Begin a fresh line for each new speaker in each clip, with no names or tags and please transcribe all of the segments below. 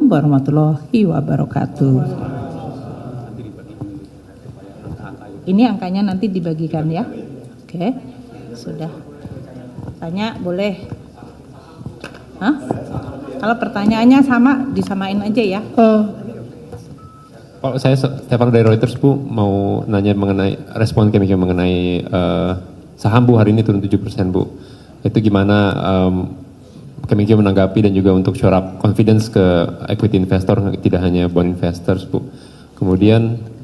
warahmatullahi wabarakatuh. Ini angkanya nanti dibagikan ya. Oke, sudah. Tanya boleh. Hah? Kalau pertanyaannya sama, disamain aja ya.
Kalau saya Stefano dari Reuters Bu, mau nanya mengenai respon Kemenkeu mengenai saham Bu hari ini turun 7% Bu. Itu gimana Kemenkeu menanggapi dan juga untuk shore up confidence ke equity investor, tidak hanya bond investors Bu. Kemudian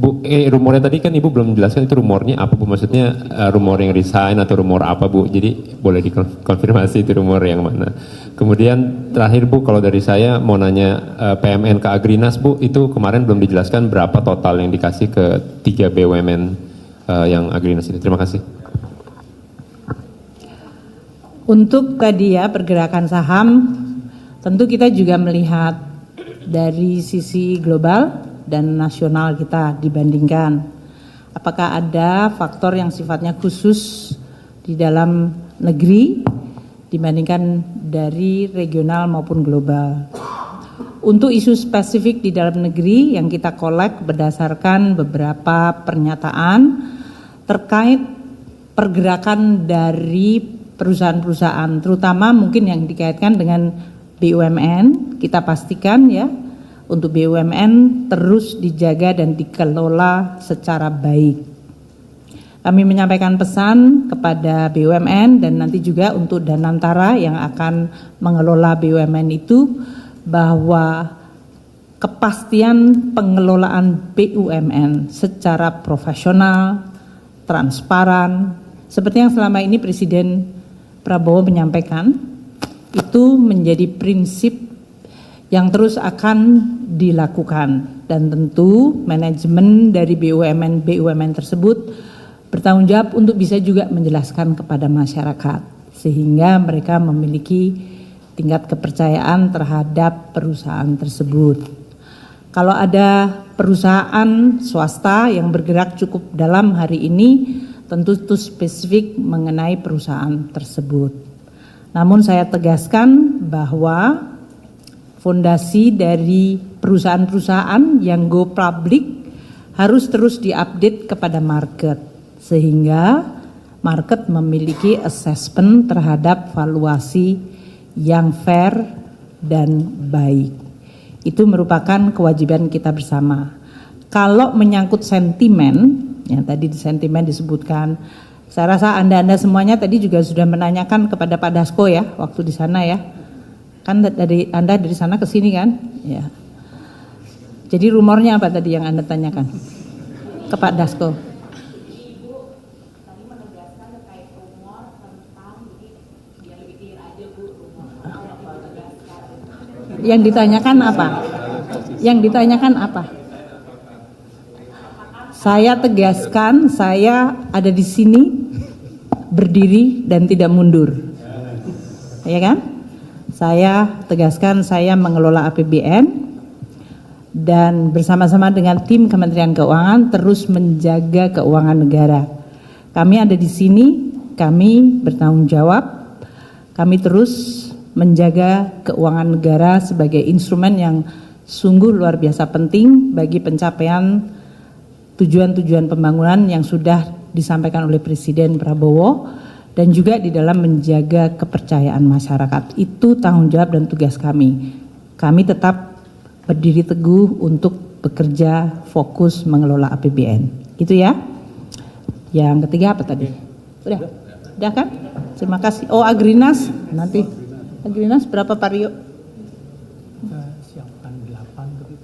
Bu, rumornya tadi kan Ibu belum jelaskan itu rumornya apa Bu, maksudnya rumor yang resign atau rumor apa Bu, jadi boleh dikonfirmasi itu rumor yang mana. Kemudian terakhir Bu, kalau dari saya mau nanya PMN ke Agrinas Bu, itu kemarin belum dijelaskan berapa total yang dikasih ke 3 BUMN yang Agrinas itu. Terima kasih.
Untuk tadi ya pergerakan saham, tentu kita juga melihat dari sisi global dan nasional kita dibandingkan. Apakah ada faktor yang sifatnya khusus di dalam negeri dibandingkan dari regional maupun global. Untuk isu spesifik di dalam negeri yang kita kolek berdasarkan beberapa pernyataan terkait pergerakan dari perusahaan-perusahaan, terutama mungkin yang dikaitkan dengan BUMN, kita pastikan ya, untuk BUMN terus dijaga dan dikelola secara baik. Kami menyampaikan pesan kepada BUMN dan nanti juga untuk Danantara yang akan mengelola BUMN itu, bahwa kepastian pengelolaan BUMN secara profesional, transparan, seperti yang selama ini Presiden Prabowo menyampaikan, itu menjadi prinsip yang terus akan dilakukan, dan tentu manajemen dari BUMN tersebut bertanggung jawab untuk bisa juga menjelaskan kepada masyarakat sehingga mereka memiliki tingkat kepercayaan terhadap perusahaan tersebut. Kalau ada perusahaan swasta yang bergerak cukup dalam hari ini, tentu itu spesifik mengenai perusahaan tersebut. Namun saya tegaskan bahwa fondasi dari perusahaan-perusahaan yang go public harus terus diupdate kepada market, sehingga market memiliki assessment terhadap valuasi yang fair dan baik. Itu merupakan kewajiban kita bersama. Kalau menyangkut sentimen, yang tadi di sentimen disebutkan, saya rasa Anda semuanya tadi juga sudah menanyakan kepada Pak Dasko ya, waktu di sana ya. Kan Anda dari sana ke sini kan? Ya. Jadi rumornya apa tadi yang Anda tanyakan ke Pak Dasko?
Ibu tadi menegaskan terkait rumor tentang, jadi biar lebih clear aja Bu, rumor
yang ditanyakan apa? Yang ditanyakan apa? Saya tegaskan, saya ada di sini berdiri dan tidak mundur, ya kan? Saya tegaskan saya mengelola APBN dan bersama-sama dengan tim Kementerian Keuangan terus menjaga keuangan negara. Kami ada di sini, kami bertanggung jawab, kami terus menjaga keuangan negara sebagai instrumen yang sungguh luar biasa penting bagi pencapaian tujuan-tujuan pembangunan yang sudah disampaikan oleh Presiden Prabowo, dan juga di dalam menjaga kepercayaan masyarakat. Itu tanggung jawab dan tugas kami. Kami tetap berdiri teguh untuk bekerja fokus mengelola APBN. Itu ya. Yang ketiga apa tadi? Udah kan? Terima kasih. Oh, Agrinas nanti. Agrinas berapa Pak Rio?
Siapkan 8 tapi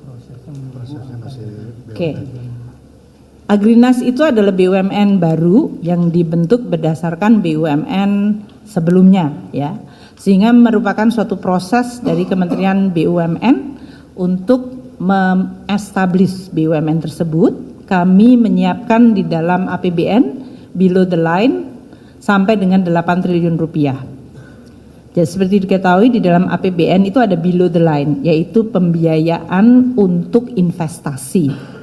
prosesnya masih.
Oke. Agrinas itu adalah BUMN baru yang dibentuk berdasarkan BUMN sebelumnya ya. Sehingga merupakan suatu proses dari Kementerian BUMN untuk mengestablish BUMN tersebut. Kami menyiapkan di dalam APBN below the line sampai dengan 8 triliun rupiah. Jadi seperti diketahui di dalam APBN itu ada below the line, yaitu pembiayaan untuk investasi.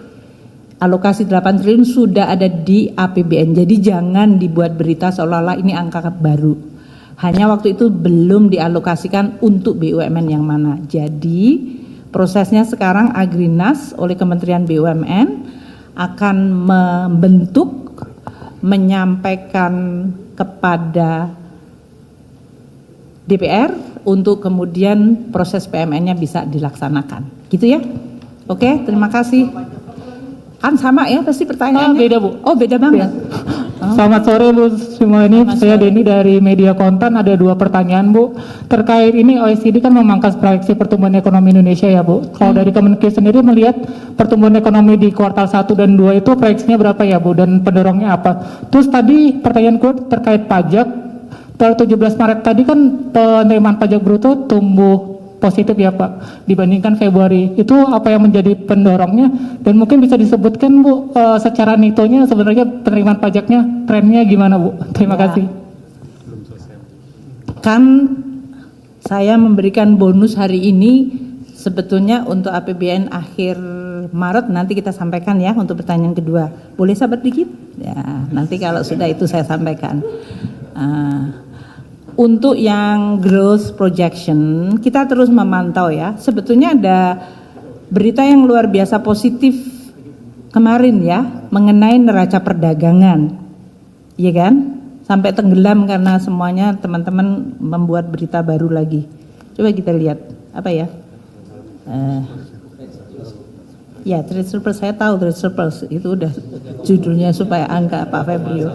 Alokasi 8 triliun sudah ada di APBN, jadi jangan dibuat berita seolah-olah ini angka baru. Hanya waktu itu belum dialokasikan untuk BUMN yang mana. Jadi prosesnya sekarang Agrinas oleh Kementerian BUMN akan membentuk, menyampaikan kepada DPR untuk kemudian proses PMN-nya bisa dilaksanakan. Gitu ya? Oke, terima kasih. Kan sama ya pasti pertanyaannya?
Beda Bu.
Oh beda banget.
Selamat sore Bu semua ini. Saya Denny dari Media Kontan. Ada 2 pertanyaan Bu. Terkait ini OECD kan memangkas proyeksi pertumbuhan ekonomi Indonesia ya Bu. Kalau dari Kemenkeu sendiri melihat pertumbuhan ekonomi di kuartal 1 dan 2 itu proyeksinya berapa ya Bu? Dan pendorongnya apa? Terus tadi pertanyaanku terkait pajak. Per 17 Maret tadi kan penerimaan pajak bruto tumbuh positif ya Pak dibandingkan Februari. Itu apa yang menjadi pendorongnya, dan mungkin bisa disebutkan Bu secara nitonya sebenarnya penerimaan pajaknya trennya gimana Bu? Terima kasih.
Kan saya memberikan bonus hari ini sebetulnya untuk APBN akhir Maret, nanti kita sampaikan ya untuk pertanyaan kedua. Boleh sabar dikit? Ya, nanti kalau sudah itu saya sampaikan. Untuk yang growth projection, kita terus memantau ya. Sebetulnya ada berita yang luar biasa positif kemarin ya, mengenai neraca perdagangan. Iya kan? Sampai tenggelam karena semuanya teman-teman membuat berita baru lagi. Coba kita lihat, apa ya? Ya, trade surplus, saya tahu trade surplus, itu udah judulnya supaya angka Pak Febrio.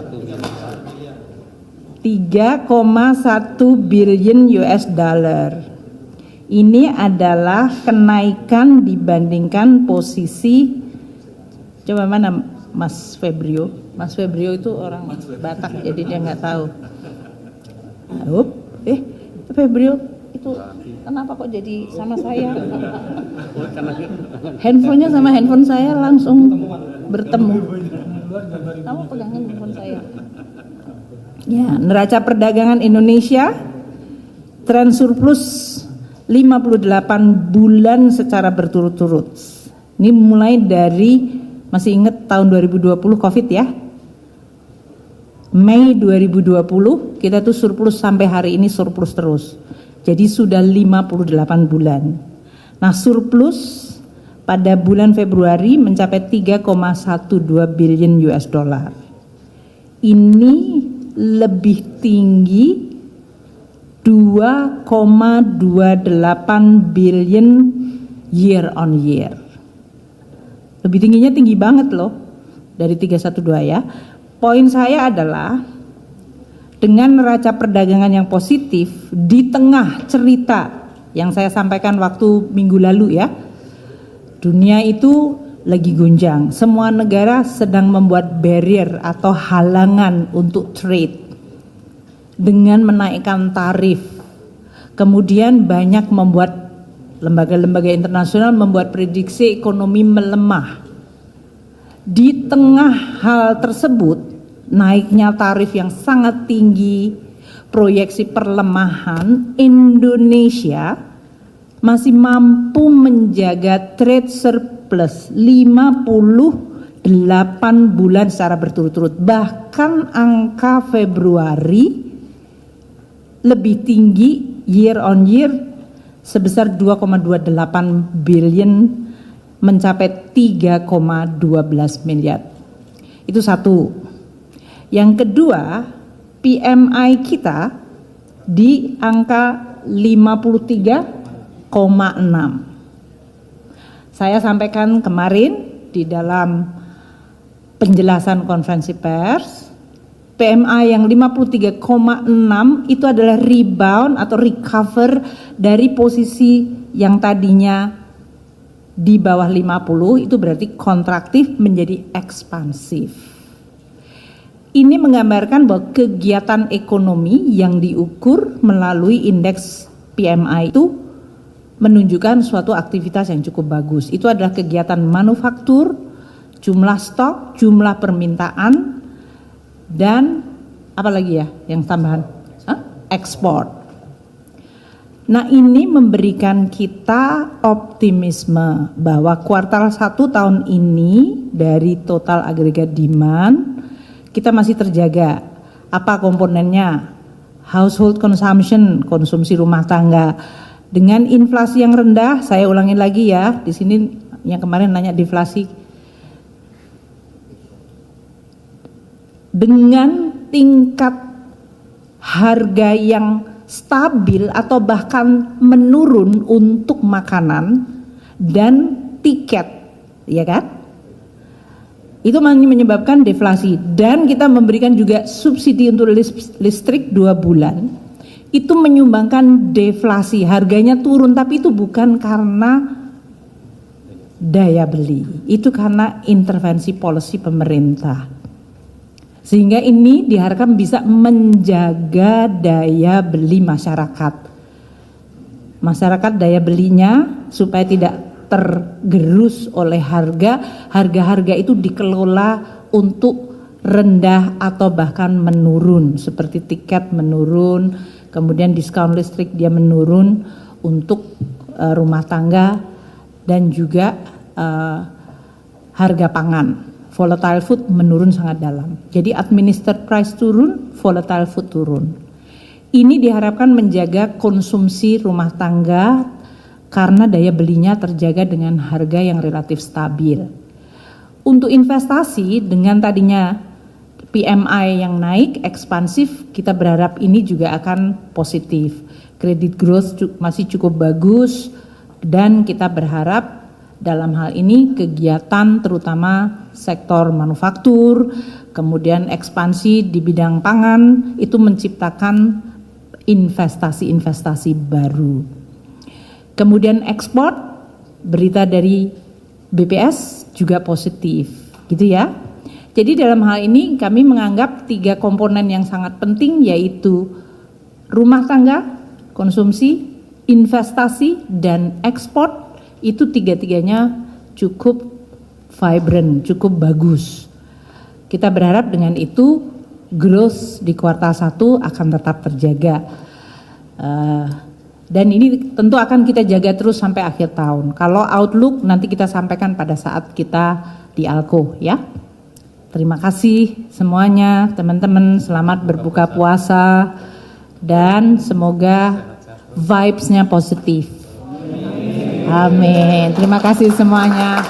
3,1 billion US dollar. Ini adalah kenaikan dibandingkan posisi, coba mana Mas Febrio? Mas Febrio itu orang Batak jadi dia nggak tahu. Febrio itu kenapa kok jadi sama saya? Handphonenya sama handphone saya langsung bertemu. Kamu pegangin handphone saya. Ya, neraca perdagangan Indonesia tren surplus 58 bulan secara berturut-turut. Ini mulai dari, masih ingat tahun 2020 Covid ya. Mei 2020 kita tuh surplus sampai hari ini surplus terus. Jadi sudah 58 bulan. Nah, surplus pada bulan Februari mencapai 3,12 billion US dollar. Ini lebih tinggi 2,28 billion year on year. Lebih tingginya tinggi banget loh dari 312 ya. Poin saya adalah dengan neraca perdagangan yang positif di tengah cerita yang saya sampaikan waktu minggu lalu ya. Dunia itu lagi gonjang. Semua negara sedang membuat barrier atau halangan untuk trade dengan menaikkan tarif. Kemudian banyak membuat lembaga-lembaga internasional membuat prediksi ekonomi melemah. Di tengah hal tersebut, naiknya tarif yang sangat tinggi, proyeksi perlemahan, Indonesia masih mampu menjaga trade surplus 58 bulan secara berturut-turut. Bahkan angka Februari lebih tinggi year on year sebesar 2,28 billion mencapai 3,12 miliar. Itu satu. Yang kedua, PMI kita di angka 53,6. Saya sampaikan kemarin di dalam penjelasan konferensi pers, PMI yang 53,6 itu adalah rebound atau recover dari posisi yang tadinya di bawah 50, itu berarti kontraktif menjadi ekspansif. Ini menggambarkan bahwa kegiatan ekonomi yang diukur melalui indeks PMI itu menunjukkan suatu aktivitas yang cukup bagus. Itu adalah kegiatan manufaktur, jumlah stok, jumlah permintaan, dan apa lagi ya yang tambahan? Ekspor. Nah, ini memberikan kita optimisme bahwa kuartal 1 tahun ini dari total agregat demand kita masih terjaga. Apa komponennya? household consumption, konsumsi rumah tangga. Dengan inflasi yang rendah, saya ulangi lagi ya, di sini yang kemarin nanya deflasi. Dengan tingkat harga yang stabil atau bahkan menurun untuk makanan dan tiket, ya kan? Itu menyebabkan deflasi, dan kita memberikan juga subsidi untuk listrik 2 bulan. Itu menyumbangkan deflasi, harganya turun, tapi itu bukan karena daya beli, itu karena intervensi policy pemerintah. Sehingga ini diharapkan bisa menjaga daya beli masyarakat. Masyarakat daya belinya supaya tidak tergerus oleh harga itu dikelola untuk rendah atau bahkan menurun, seperti tiket menurun, kemudian diskon listrik dia menurun untuk rumah tangga, dan juga harga pangan. Volatile food menurun sangat dalam. Jadi administered price turun, volatile food turun. Ini diharapkan menjaga konsumsi rumah tangga karena daya belinya terjaga dengan harga yang relatif stabil. Untuk investasi, dengan tadinya PMI yang naik, ekspansif, kita berharap ini juga akan positif. Credit growth masih cukup bagus, dan kita berharap dalam hal ini kegiatan terutama sektor manufaktur, kemudian ekspansi di bidang pangan, itu menciptakan investasi-investasi baru. Kemudian ekspor, berita dari BPS juga positif, gitu ya. Jadi dalam hal ini kami menganggap 3 komponen yang sangat penting, yaitu rumah tangga, konsumsi, investasi, dan ekspor. Itu 3-tiganya cukup vibrant, cukup bagus. Kita berharap dengan itu growth di kuartal 1 akan tetap terjaga. Dan ini tentu akan kita jaga terus sampai akhir tahun. Kalau outlook nanti kita sampaikan pada saat kita di ALKO, ya. Terima kasih semuanya, teman-teman. Selamat berbuka puasa, dan semoga vibes-nya positif. Amin. Terima kasih semuanya.